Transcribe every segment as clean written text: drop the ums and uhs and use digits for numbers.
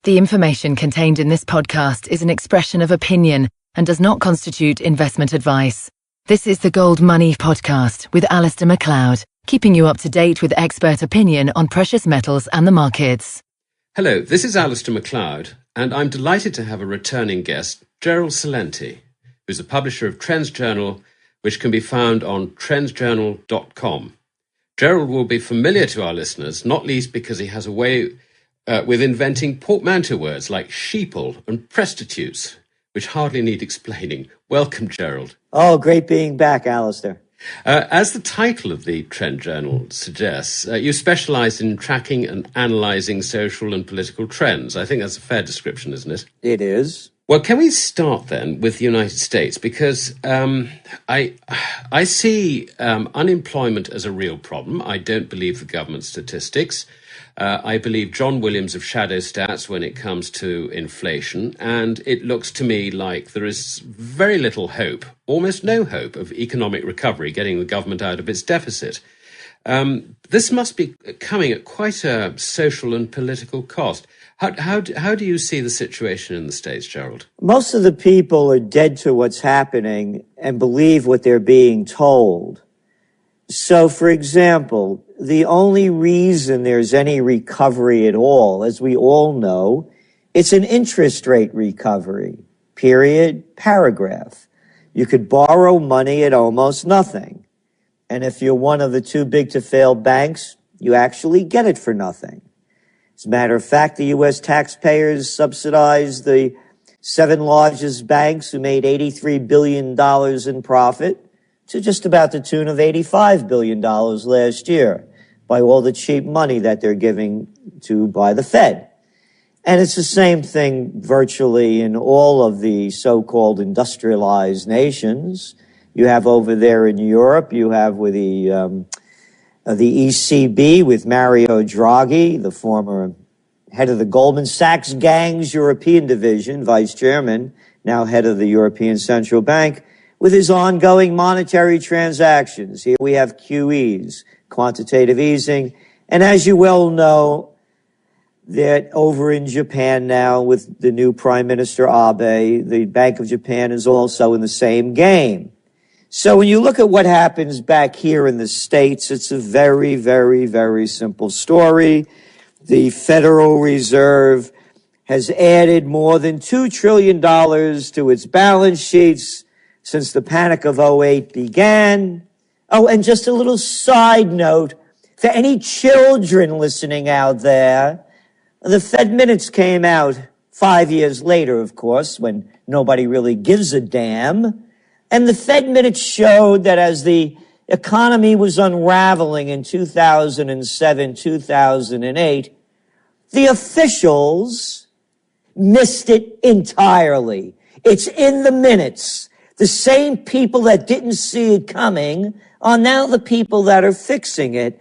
The information contained in this podcast is an expression of opinion and does not constitute investment advice. This is the Gold Money podcast with Alasdair Macleod, keeping you up to date with expert opinion on precious metals and the markets. Hello, this is Alasdair Macleod, and I'm delighted to have a returning guest, Gerald Celente, who's the publisher of TrendsJournal, which can be found on TrendsJournal.com. Gerald will be familiar to our listeners, not least because he has a way with inventing portmanteau words like sheeple and prostitutes, which hardly need explaining. Welcome, Gerald. Oh, great being back, Alasdair. As the title of the Trend Journal suggests, you specialise in tracking and analysing social and political trends. I think that's a fair description, isn't it? It is. Well, can we start then with the United States? Because I see unemployment as a real problem. I don't believe the government statistics. I believe John Williams of Shadow Stats when it comes to inflation, and it looks to me like there is very little hope, almost no hope, of economic recovery getting the government out of its deficit. This must be coming at quite a social and political cost. How do you see the situation in the States, Gerald? Most of the people are dead to what's happening and believe what they're being told. So, for example, the only reason there's any recovery at all, as we all know, it's an interest rate recovery, period, paragraph. You could borrow money at almost nothing. And if you're one of the too big to fail banks, you actually get it for nothing. As a matter of fact, the U.S. taxpayers subsidized the 7 largest banks who made $83 billion in profit to just about the tune of $85 billion last year by all the cheap money that they're giving to by the Fed. And it's the same thing virtually in all of the so-called industrialized nations. You have over there in Europe, you have with the ECB with Mario Draghi, the former head of the Goldman Sachs gang's European division, vice chairman, now head of the European Central Bank, with his ongoing monetary transactions. Here we have QEs, quantitative easing. And as you well know, that over in Japan now with the new Prime Minister Abe, the Bank of Japan is also in the same game. So when you look at what happens back here in the States, it's a very, very, very simple story. The Federal Reserve has added more than $2 trillion to its balance sheets since the Panic of '08 began. Oh, and just a little side note, for any children listening out there, the Fed minutes came out 5 years later, of course, when nobody really gives a damn. And the Fed minutes showed that as the economy was unraveling in 2007, 2008, the officials missed it entirely. It's in the minutes. The same people that didn't see it coming are now the people that are fixing it.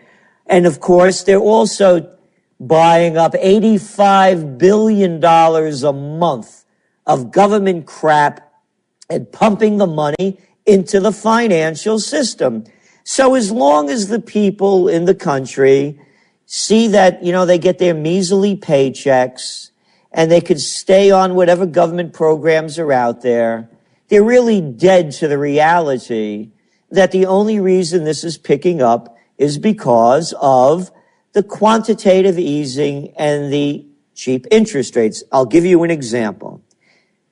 And of course, they're also buying up $85 billion a month of government crap and pumping the money into the financial system. So as long as the people in the country see that, they get their measly paychecks and they could stay on whatever government programs are out there, they're really dead to the reality that the only reason this is picking up is because of the quantitative easing and the cheap interest rates. I'll give you an example.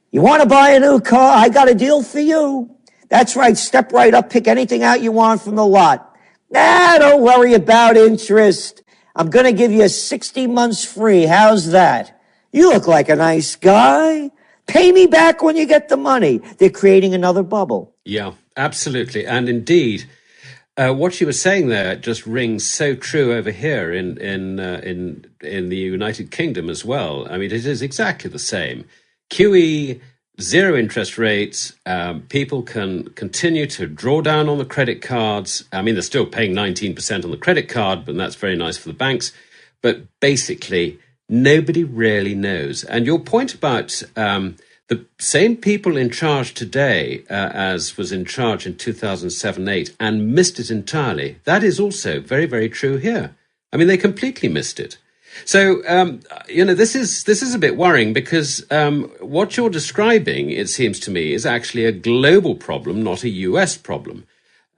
You want to buy a new car? I got a deal for you. That's right. Step right up. Pick anything out you want from the lot. Don't worry about interest. I'm going to give you 60 months free. How's that? You look like a nice guy. Pay me back when you get the money. They're creating another bubble. Yeah, absolutely. And indeed, what you were saying there just rings so true over here in the United Kingdom as well. I mean, it is exactly the same. QE, zero interest rates. People can continue to draw down on the credit cards. I mean, they're still paying 19% on the credit card, but that's very nice for the banks. But basically, nobody really knows. And your point about the same people in charge today as was in charge in 2007-8 and missed it entirely, that is also very, very true here. I mean, they completely missed it. So, this is a bit worrying because what you're describing, it seems to me, is actually a global problem, not a US problem.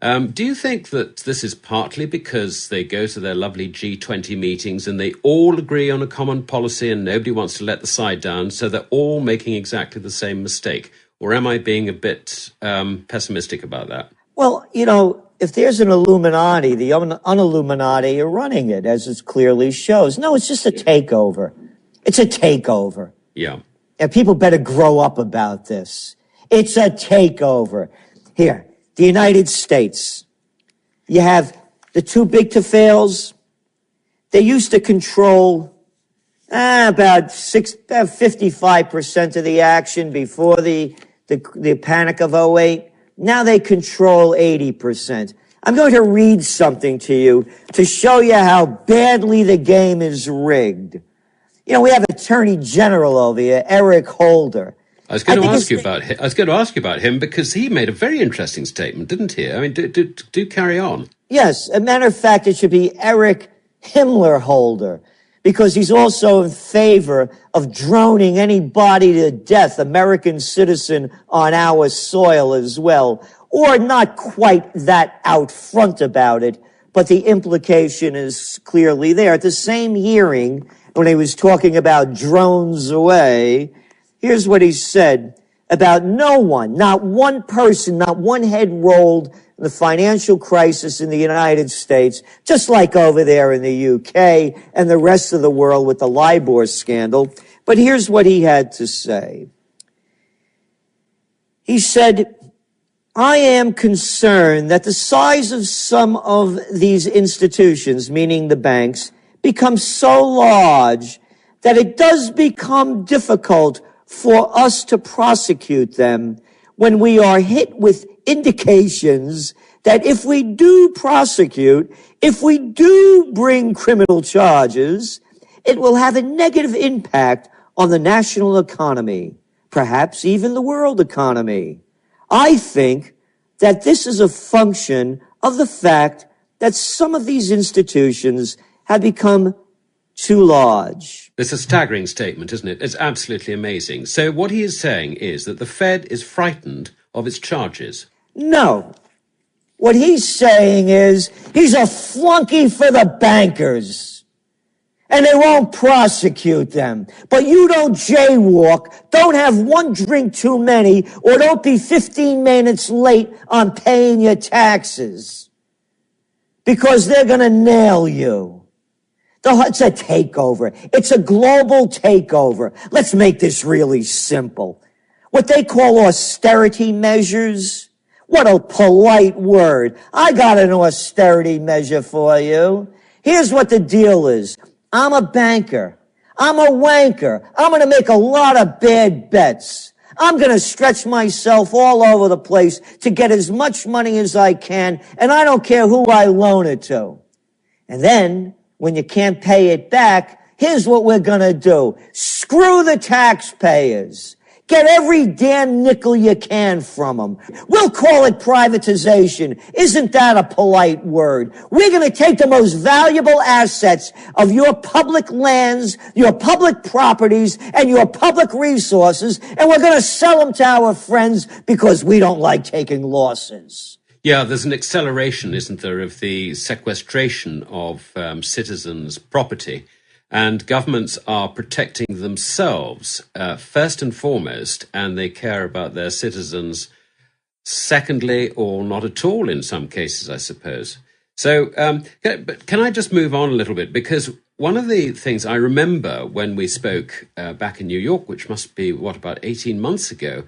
Do you think that this is partly because they go to their lovely G20 meetings and they all agree on a common policy and nobody wants to let the side down, so they're all making exactly the same mistake? Or am I being a bit pessimistic about that? Well, if there's an Illuminati, the un-Illuminati are running it, as it clearly shows. No, it's just a takeover. It's a takeover. Yeah. And people better grow up about this. It's a takeover. Here, the United States. You have the too big to fails. They used to control about 55% of the action before the panic of '08. Now they control 80%. I'm going to read something to you to show you how badly the game is rigged. We have Attorney General over here, Eric Holder. I was going to ask you about him because he made a very interesting statement, didn't he? I mean, do carry on. Yes, as a matter of fact, it should be Eric Himmler Holder, because he's also in favor of droning anybody to death, American citizen, on our soil as well. Or not quite that out front about it, but the implication is clearly there. At the same hearing, when he was talking about drones away, here's what he said about no one, not one person, not one head rolled in the financial crisis in the United States, just like over there in the UK and the rest of the world with the LIBOR scandal. But here's what he had to say. He said, I am concerned that the size of some of these institutions, meaning the banks, becomes so large that it does become difficult for us to prosecute them when we are hit with indications that if we do prosecute, if we do bring criminal charges, it will have a negative impact on the national economy, perhaps even the world economy. I think that this is a function of the fact that some of these institutions have become too large. It's a staggering statement, isn't it? It's absolutely amazing. So what he is saying is that the Fed is frightened of its charges. No. What he's saying is he's a flunky for the bankers. And they won't prosecute them. But you don't jaywalk, don't have one drink too many, or don't be 15 minutes late on paying your taxes. Because they're going to nail you. It's a takeover. It's a global takeover. Let's make this really simple. What they call austerity measures. What a polite word. I got an austerity measure for you. Here's what the deal is. I'm a banker. I'm a wanker. I'm going to make a lot of bad bets. I'm going to stretch myself all over the place to get as much money as I can, and I don't care who I loan it to. And then, when you can't pay it back, here's what we're going to do. Screw the taxpayers. Get every damn nickel you can from them. We'll call it privatization. Isn't that a polite word? We're going to take the most valuable assets of your public lands, your public properties, and your public resources, and we're going to sell them to our friends because we don't like taking losses. Yeah, there's an acceleration, isn't there, of the sequestration of citizens' property. And governments are protecting themselves first and foremost, and they care about their citizens secondly, or not at all in some cases, I suppose. So but can I just move on a little bit? Because one of the things I remember when we spoke back in New York, which must be, about 18 months ago,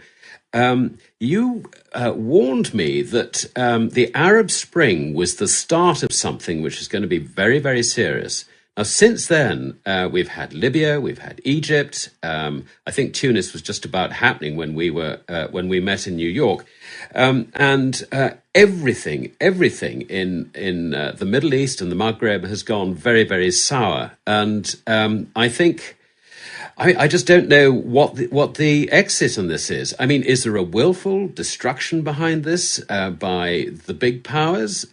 you warned me that the Arab Spring was the start of something which is going to be very, very serious. Now, since then, we've had Libya, we've had Egypt. I think Tunis was just about happening when we met in New York, and everything in the Middle East and the Maghreb has gone very, very sour. And I think I just don't know what the exit on this is. I mean, is there a willful destruction behind this by the big powers?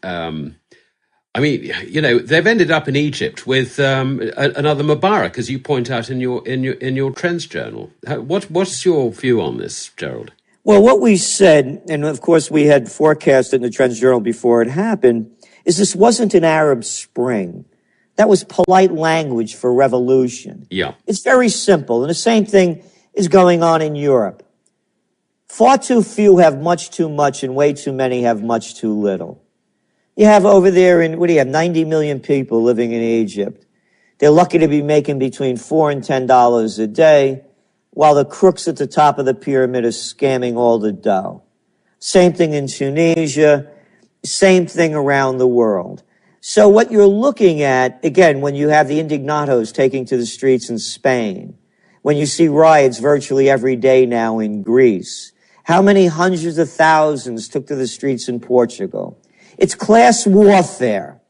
I mean, you know, they've ended up in Egypt with another Mubarak, as you point out in your Trends Journal. What's your view on this, Gerald? Well, what we said, and of course we had forecasted in the Trends Journal before it happened, is this wasn't an Arab Spring. That was polite language for revolution. Yeah. It's very simple. And the same thing is going on in Europe. Far too few have much too much, and way too many have much too little. You have over there what do you have, 90 million people living in Egypt. They're lucky to be making between $4 and $10 a day, while the crooks at the top of the pyramid are scamming all the dough. Same thing in Tunisia, same thing around the world. So what you're looking at, again, when you have the indignados taking to the streets in Spain, when you see riots virtually every day now in Greece, how many hundreds of thousands took to the streets in Portugal? It's class warfare.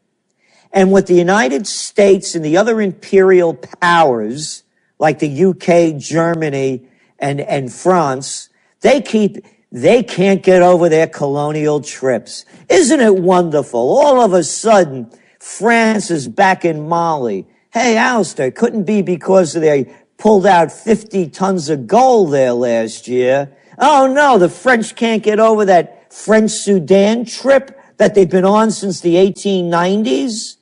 And what the United States and the other imperial powers, like the UK, Germany, and France, they can't get over their colonial trips. Isn't it wonderful? All of a sudden, France is back in Mali. Hey, Alasdair, couldn't be because they pulled out 50 tons of gold there last year. Oh no, the French can't get over that French Sudan trip that they've been on since the 1890s?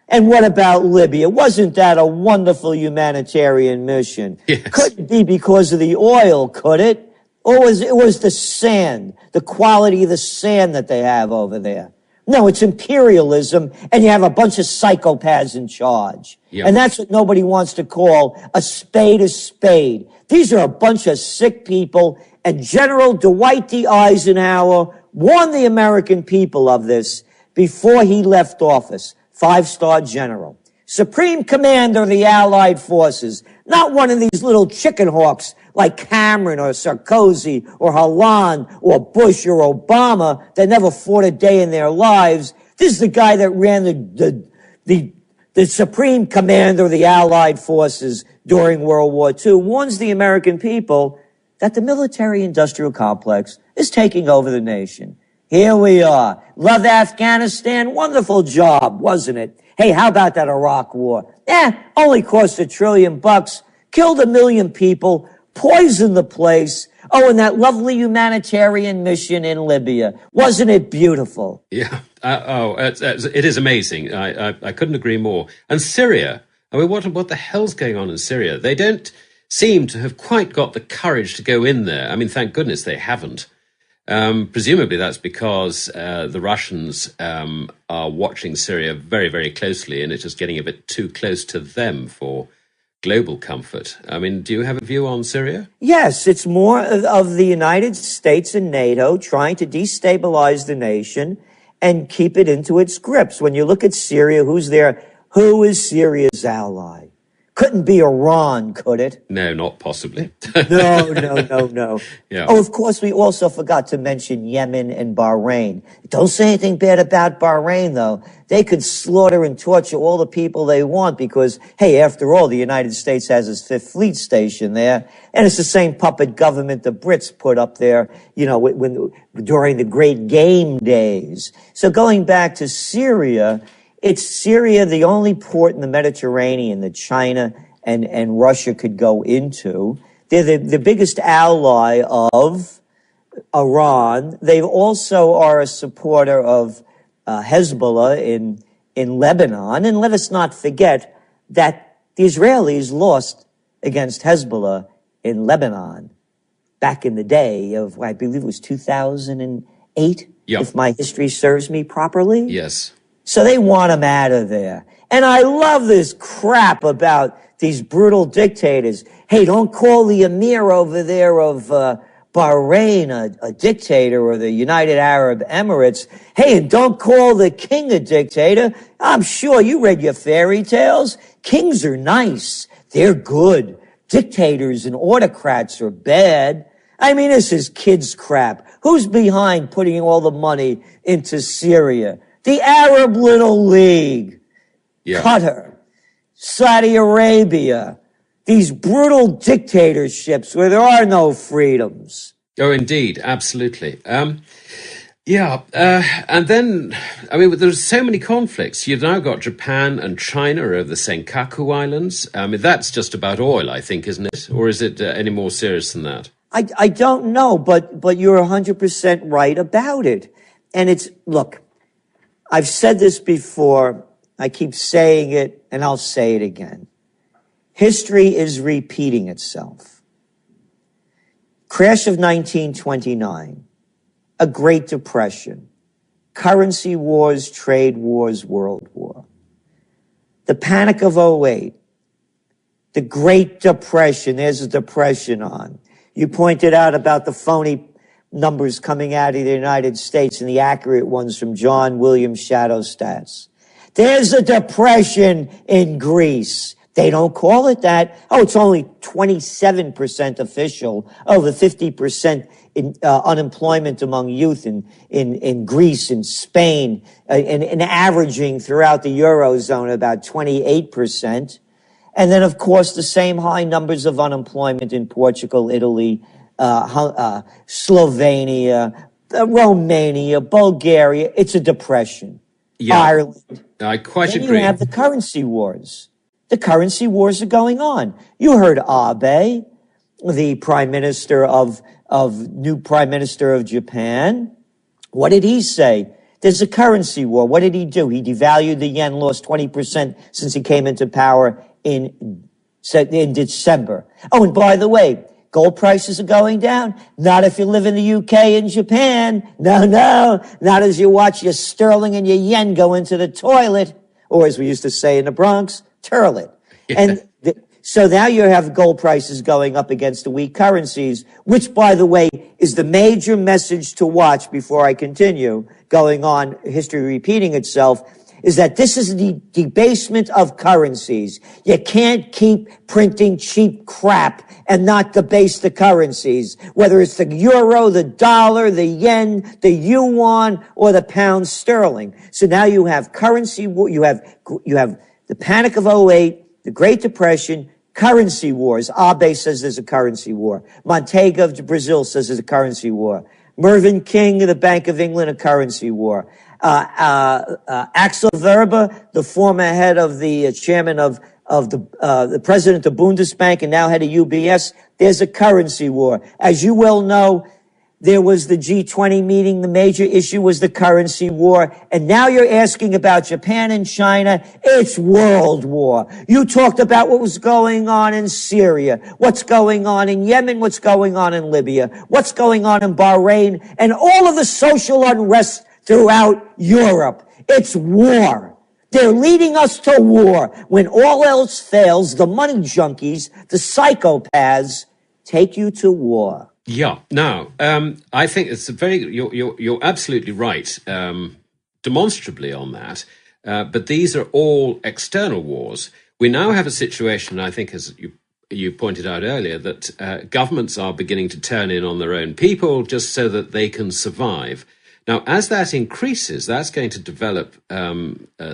And what about Libya? Wasn't that a wonderful humanitarian mission? Yes. Couldn't be because of the oil, could it? Or it was the sand, the quality of the sand that they have over there. No, it's imperialism, and you have a bunch of psychopaths in charge. Yeah. And that's what nobody wants to call a spade a spade. These are a bunch of sick people, and General Dwight D. Eisenhower warned the American people of this before he left office. 5-star general, supreme commander of the Allied forces, not one of these little chicken hawks like Cameron or Sarkozy or Hollande or Bush or Obama that never fought a day in their lives. This is the guy that ran the supreme commander of the Allied forces during World War II, warns the American people that the military-industrial complex is taking over the nation. Here we are. Love Afghanistan. Wonderful job, wasn't it? Hey, how about that Iraq war? Only cost $1 trillion, killed 1 million people, poisoned the place. Oh, and that lovely humanitarian mission in Libya. Wasn't it beautiful? Yeah. It is amazing. I couldn't agree more. And Syria. I mean, what the hell's going on in Syria? They don't seem to have quite got the courage to go in there. I mean, thank goodness they haven't. Presumably that's because the Russians are watching Syria very, very closely, and it's just getting a bit too close to them for global comfort. I mean, do you have a view on Syria? Yes, it's more of the United States and NATO trying to destabilize the nation and keep it into its grips. When you look at Syria, who's there? Who is Syria's ally? Couldn't be Iran, could it? No, not possibly. No. Yeah. Oh, of course, we also forgot to mention Yemen and Bahrain. Don't say anything bad about Bahrain, though. They could slaughter and torture all the people they want because, hey, after all, the United States has its 5th Fleet Station there. And it's the same puppet government the Brits put up there, you know, during the Great Game days. So going back to Syria, it's Syria, the only port in the Mediterranean that China and Russia could go into. They're the biggest ally of Iran. They also are a supporter of Hezbollah in Lebanon. And let us not forget that the Israelis lost against Hezbollah in Lebanon back in the day of, I believe it was 2008, if my history serves me properly. Yes. So they want him out of there. And I love this crap about these brutal dictators. Hey, don't call the emir over there of Bahrain a dictator, or the United Arab Emirates. Hey, and don't call the king a dictator. I'm sure you read your fairy tales. Kings are nice. They're good. Dictators and autocrats are bad. I mean, this is kids' crap. Who's behind putting all the money into Syria? The Arab Little League, Qatar, Saudi Arabia, these brutal dictatorships where there are no freedoms. Oh, indeed. Absolutely. Yeah, and then, I mean, there's so many conflicts. You've now got Japan and China over the Senkaku Islands. I mean, that's just about oil, I think, isn't it? Or is it any more serious than that? I don't know, but you're 100% right about it. And look, I've said this before, I keep saying it, and I'll say it again. History is repeating itself. Crash of 1929. A Great Depression, currency wars, trade wars, world war. The Panic of '08, the Great Depression, there's a depression on. You pointed out about the phony numbers coming out of the United States and the accurate ones from John Williams Shadow Stats. There's a depression in Greece. They don't call it that. Oh, it's only 27% official, over 50% unemployment among youth in Greece and Spain, and averaging throughout the Eurozone about 28%. And then, of course, the same high numbers of unemployment in Portugal, Italy, Slovenia, Romania, Bulgaria. It's a depression. Yeah, Ireland. I quite then agree. You have the currency wars. The currency wars are going on. You heard Abe, the new prime minister of Japan. What did he say? There's a currency war. What did he do? He devalued the yen, lost 20% since he came into power in December. Oh, and by the way, gold prices are going down. Not if you live in the UK and Japan. No. Not as you watch your sterling and your yen go into the toilet, or as we used to say in the Bronx, turlet. Yeah. And so now you have gold prices going up against the weak currencies, which, by the way, is the major message to watch before I continue going on, history repeating itself, is that this is the debasement of currencies. You can't keep printing cheap crap and not debase the currencies, whether it's the euro, the dollar, the yen, the yuan, or the pound sterling. So now you have currency, you have the Panic of '08, the Great Depression, currency wars. Abe says there's a currency war. Montega of Brazil says there's a currency war. Mervyn King of the Bank of England, a currency war. Axel Verba, the former head of the chairman of the president of Bundesbank and now head of UBS, there's a currency war. As you well know, there was the G20 meeting. The major issue was the currency war. And now you're asking about Japan and China. It's world war. You talked about what was going on in Syria, what's going on in Yemen, what's going on in Libya, what's going on in Bahrain, and all of the social unrest throughout Europe. It's war. They're leading us to war. When all else fails, the money junkies, the psychopaths, take you to war. Yeah. Now, I think it's you're absolutely right, demonstrably on that. But these are all external wars. We now have a situation, I think, as you pointed out earlier, that governments are beginning to turn in on their own people just so that they can survive. Now, as that increases, that's going to develop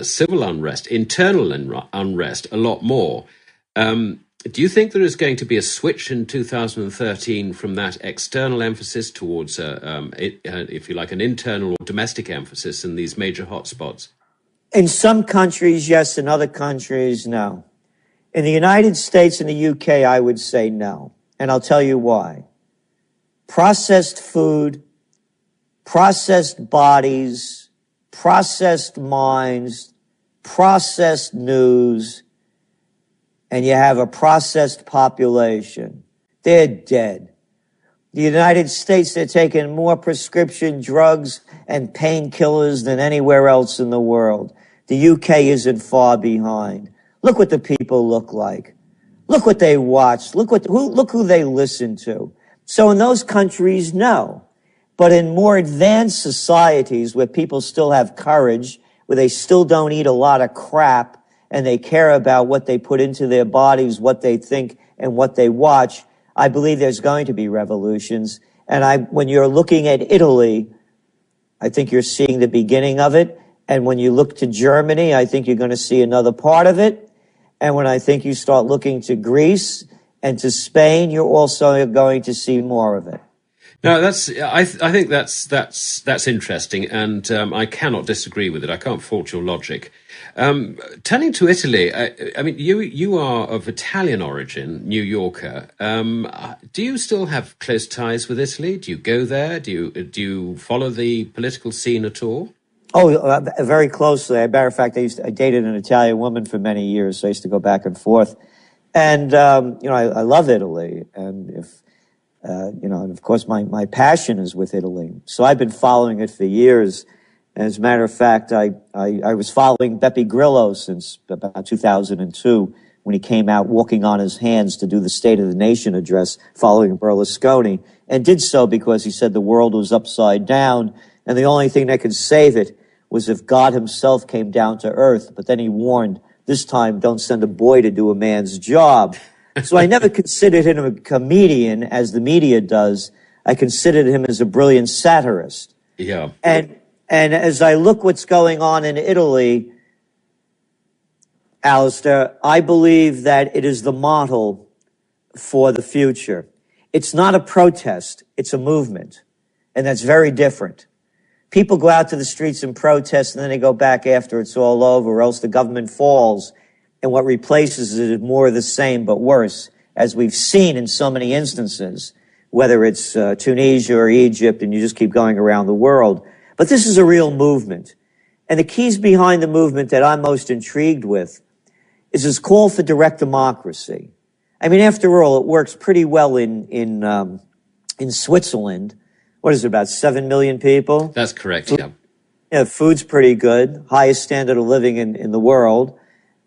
civil unrest, internal unrest a lot more. Do you think there is going to be a switch in 2013 from that external emphasis towards, if you like, an internal or domestic emphasis in these major hotspots? In some countries, yes. In other countries, no. In the United States and the UK, I would say no. And I'll tell you why. Processed food, processed bodies, processed minds, processed news, and you have a processed population. They're dead. The United States, they're taking more prescription drugs and painkillers than anywhere else in the world. The UK isn't far behind. Look what the people look like. Look what they watch. Look who they listen to. So in those countries, no. But in more advanced societies where people still have courage, where they still don't eat a lot of crap, and they care about what they put into their bodies, what they think, and what they watch, I believe there's going to be revolutions. And when you're looking at Italy, I think you're seeing the beginning of it. And when you look to Germany, I think you're going to see another part of it. And when I think you start looking to Greece and to Spain, you're also going to see more of it. No, I think that's interesting, and I cannot disagree with it. I can't fault your logic. Turning to Italy, I mean, you are of Italian origin, New Yorker. Do you still have close ties with Italy? Do you go there? Do you follow the political scene at all? Oh, very closely. As a matter of fact, I dated an Italian woman for many years, so I used to go back and forth. And I love Italy, and and of course, my passion is with Italy. So I've been following it for years. As a matter of fact, I was following Beppe Grillo since about 2002 when he came out walking on his hands to do the State of the Nation address following Berlusconi, and did so because he said the world was upside down, and the only thing that could save it was if God himself came down to earth. But then he warned, this time, don't send a boy to do a man's job. So I never considered him a comedian, as the media does. I considered him as a brilliant satirist. Yeah. And as I look what's going on in Italy, Alasdair, I believe that it is the model for the future. It's not a protest, it's a movement. And that's very different. People go out to the streets and protest, and then they go back after it's all over, or else the government falls. And what replaces it is more of the same, but worse, as we've seen in so many instances, whether it's Tunisia or Egypt, and you just keep going around the world. But this is a real movement. And the keys behind the movement that I'm most intrigued with is this call for direct democracy. I mean, after all, it works pretty well in Switzerland. What is it, about 7 million people? That's correct, yeah. Yeah, food's pretty good, highest standard of living in the world.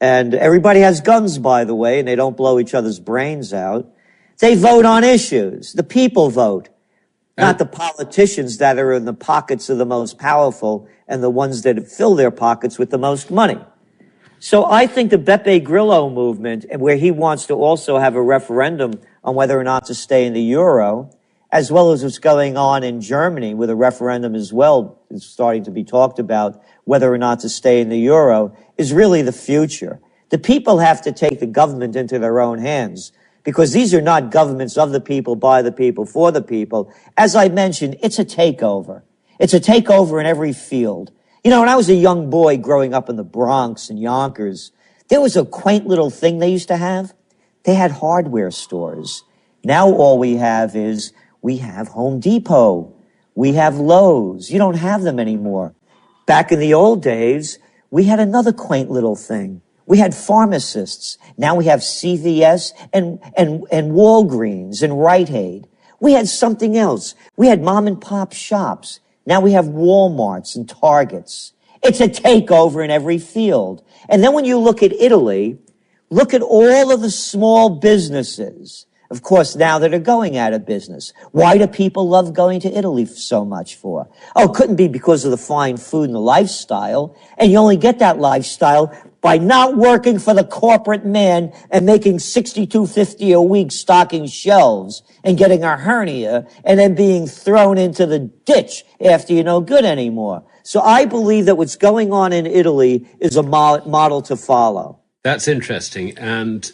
And everybody has guns, by the way, and they don't blow each other's brains out. They vote on issues. The people vote, not the politicians that are in the pockets of the most powerful and the ones that fill their pockets with the most money. So I think the Beppe Grillo movement, and where he wants to also have a referendum on whether or not to stay in the euro, as well as what's going on in Germany with a referendum as well, is starting to be talked about whether or not to stay in the euro, is really the future. The people have to take the government into their own hands, because these are not governments of the people, by the people, for the people. As I mentioned, it's a takeover. It's a takeover in every field. You know, when I was a young boy growing up in the Bronx and Yonkers, there was a quaint little thing they used to have. They had hardware stores. Now all we have is we have Home Depot. We have Lowe's. You don't have them anymore. Back in the old days, we had another quaint little thing. We had pharmacists. Now we have CVS and Walgreens and Rite Aid. We had something else. We had mom and pop shops. Now we have Walmarts and Targets. It's a takeover in every field. And then when you look at Italy, look at all of the small businesses, of course, now that are going out of business. Why do people love going to Italy so much for? Oh, it couldn't be because of the fine food and the lifestyle. And you only get that lifestyle by not working for the corporate man and making $62.50 a week stocking shelves and getting a hernia and then being thrown into the ditch after you're no good anymore. So I believe that what's going on in Italy is a model to follow. That's interesting. And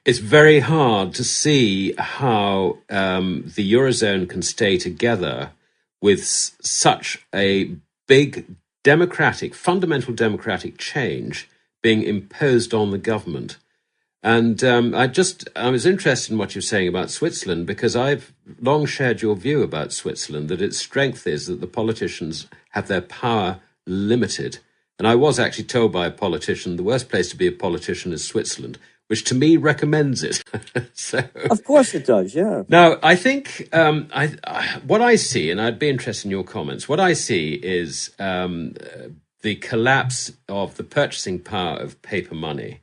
it's very hard to see how the Eurozone can stay together with such a big fundamental democratic change being imposed on the government. And I was interested in what you're saying about Switzerland, because I've long shared your view about Switzerland, that its strength is that the politicians have their power limited. And I was actually told by a politician, the worst place to be a politician is Switzerland, which to me recommends it. So, of course it does, yeah. Now, I think what I see, and I'd be interested in your comments, what I see is the collapse of the purchasing power of paper money.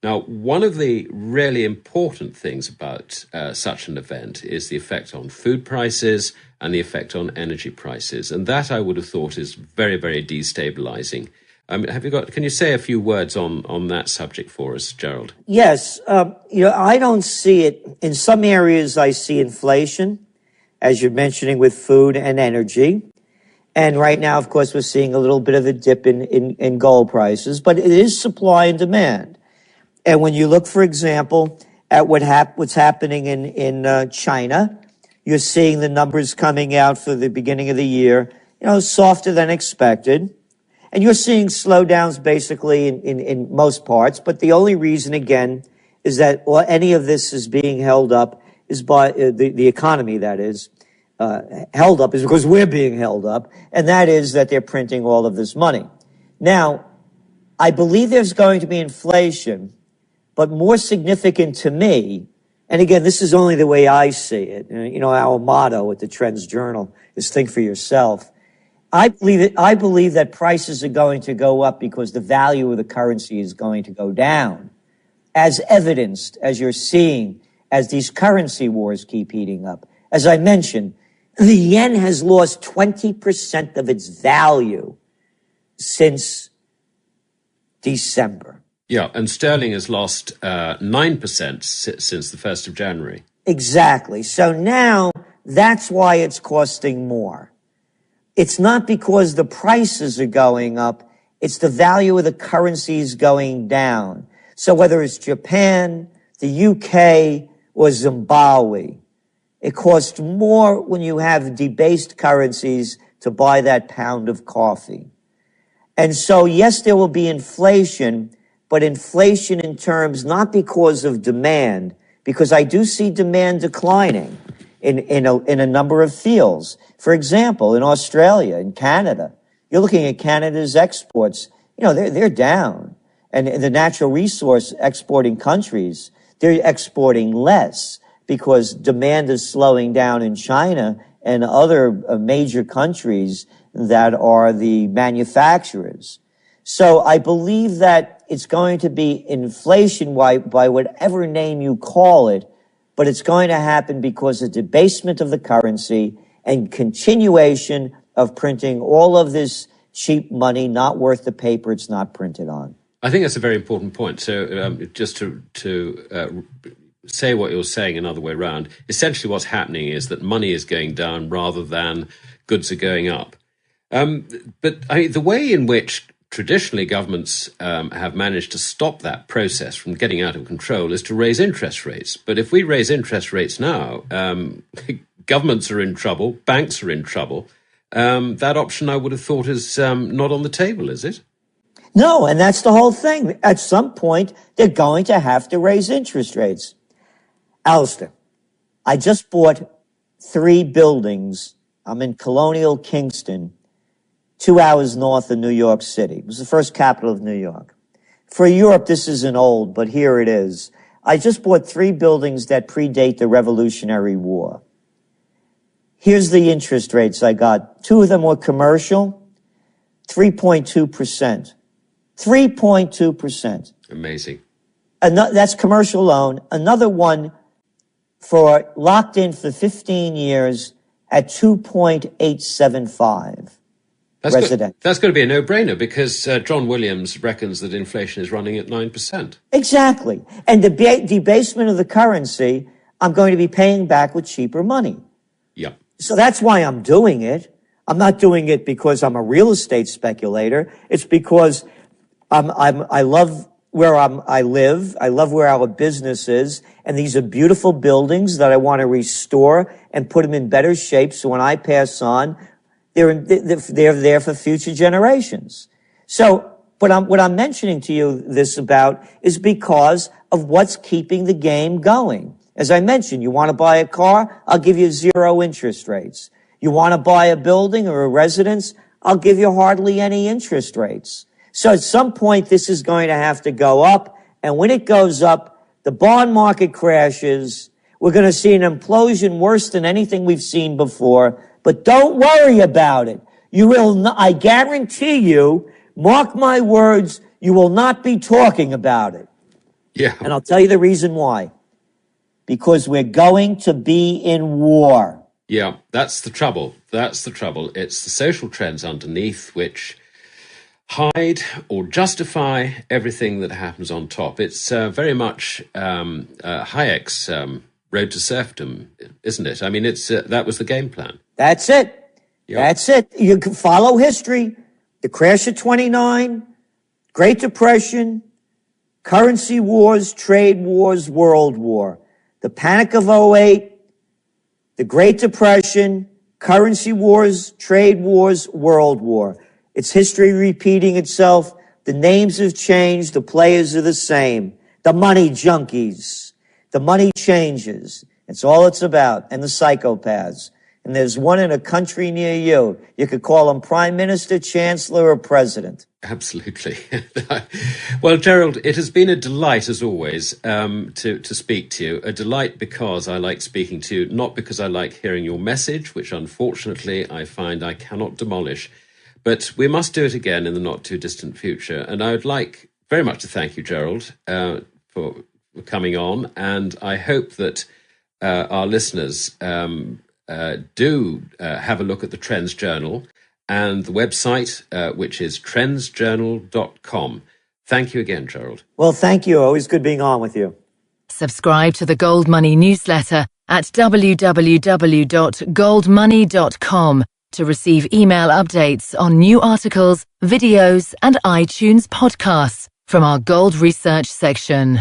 Now, one of the really important things about such an event is the effect on food prices and the effect on energy prices. And that, I would have thought, is very, very destabilizing. Can you say a few words on that subject for us, Gerald? Yes. I don't see it. In some areas, I see inflation, as you're mentioning, with food and energy. And right now, of course, we're seeing a little bit of a dip in gold prices, but it is supply and demand. And when you look, for example, at what's happening in China, You're seeing the numbers coming out for the beginning of the year, softer than expected. And you're seeing slowdowns basically in most parts. But the only reason, again, is that any of this is being held up is by the economy, that is, held up is because we're being held up. And that is that they're printing all of this money. Now, I believe there's going to be inflation, but more significant to me, and again, this is only the way I see it. Our motto at the TrendsJournal is think for yourself. I believe that prices are going to go up because the value of the currency is going to go down, as evidenced, as you're seeing, as these currency wars keep heating up. As I mentioned, the yen has lost 20% of its value since December. Yeah, and sterling has lost 9% since the 1st of January. Exactly. So now that's why it's costing more. It's not because the prices are going up. It's the value of the currencies going down. So whether it's Japan, the UK, or Zimbabwe, it costs more when you have debased currencies to buy that pound of coffee. And so, yes, there will be inflation, but inflation in terms not because of demand, because I do see demand declining in a number of fields. For example, in Australia, in Canada, you're looking at Canada's exports. They're down. And the natural resource exporting countries, they're exporting less because demand is slowing down in China and other major countries that are the manufacturers. So I believe that it's going to be inflation by whatever name you call it, but it's going to happen because of debasement of the currency and continuation of printing all of this cheap money not worth the paper it's not printed on. I think that's a very important point. So just to say what you're saying another way around, essentially what's happening is that money is going down rather than goods are going up. But the way in which traditionally governments have managed to stop that process from getting out of control is to raise interest rates. But if we raise interest rates now, governments are in trouble, banks are in trouble. That option, I would have thought, is not on the table, is it? No, and that's the whole thing. At some point, they're going to have to raise interest rates. Alasdair, I just bought 3 buildings. I'm in Colonial Kingston, 2 hours north of New York City. It was the first capital of New York. For Europe, this isn't old, but here it is. I just bought 3 buildings that predate the Revolutionary War. Here's the interest rates I got. 2 of them were commercial, 3.2%. 3.2%. Amazing. That's commercial loan. Another one locked in for 15 years at 2.875. That's going to be a no-brainer because John Williams reckons that inflation is running at 9%. Exactly. And the debasement of the currency, I'm going to be paying back with cheaper money. Yeah. So that's why I'm doing it. I'm not doing it because I'm a real estate speculator. It's because I love where I live. I love where our business is. And these are beautiful buildings that I want to restore and put them in better shape. So when I pass on, they're there for future generations. So, what I'm mentioning to you this about is because of what's keeping the game going. As I mentioned, you want to buy a car? I'll give you 0 interest rates. You want to buy a building or a residence? I'll give you hardly any interest rates. So at some point, this is going to have to go up. And when it goes up, the bond market crashes. We're going to see an implosion worse than anything we've seen before. But don't worry about it. You will not, I guarantee you, mark my words, you will not be talking about it. Yeah. And I'll tell you the reason why. Because we're going to be in war. Yeah, that's the trouble. That's the trouble. It's the social trends underneath which hide or justify everything that happens on top. It's very much Hayek's road to serfdom, isn't it? I mean, that was the game plan. That's it. Yep. That's it. You can follow history. The crash of 29, Great Depression, currency wars, trade wars, World War. The Panic of '08, The Great Depression, currency wars, trade wars, world war. It's history repeating itself. The names have changed. The players are the same. The money junkies. The money changes. It's all it's about. And the psychopaths. And there's one in a country near you. You could call him prime minister, chancellor, or president. Absolutely. Well, Gerald, it has been a delight, as always, to speak to you. A delight because I like speaking to you, not because I like hearing your message, which unfortunately I find I cannot demolish. But we must do it again in the not too distant future. And I would like very much to thank you, Gerald, for coming on. And I hope that our listeners do have a look at the Trends Journal and the website, which is TrendsJournal.com. Thank you again, Gerald. Well, thank you. Always good being on with you. Subscribe to the Gold Money newsletter at www.goldmoney.com to receive email updates on new articles, videos, and iTunes podcasts from our Gold Research section.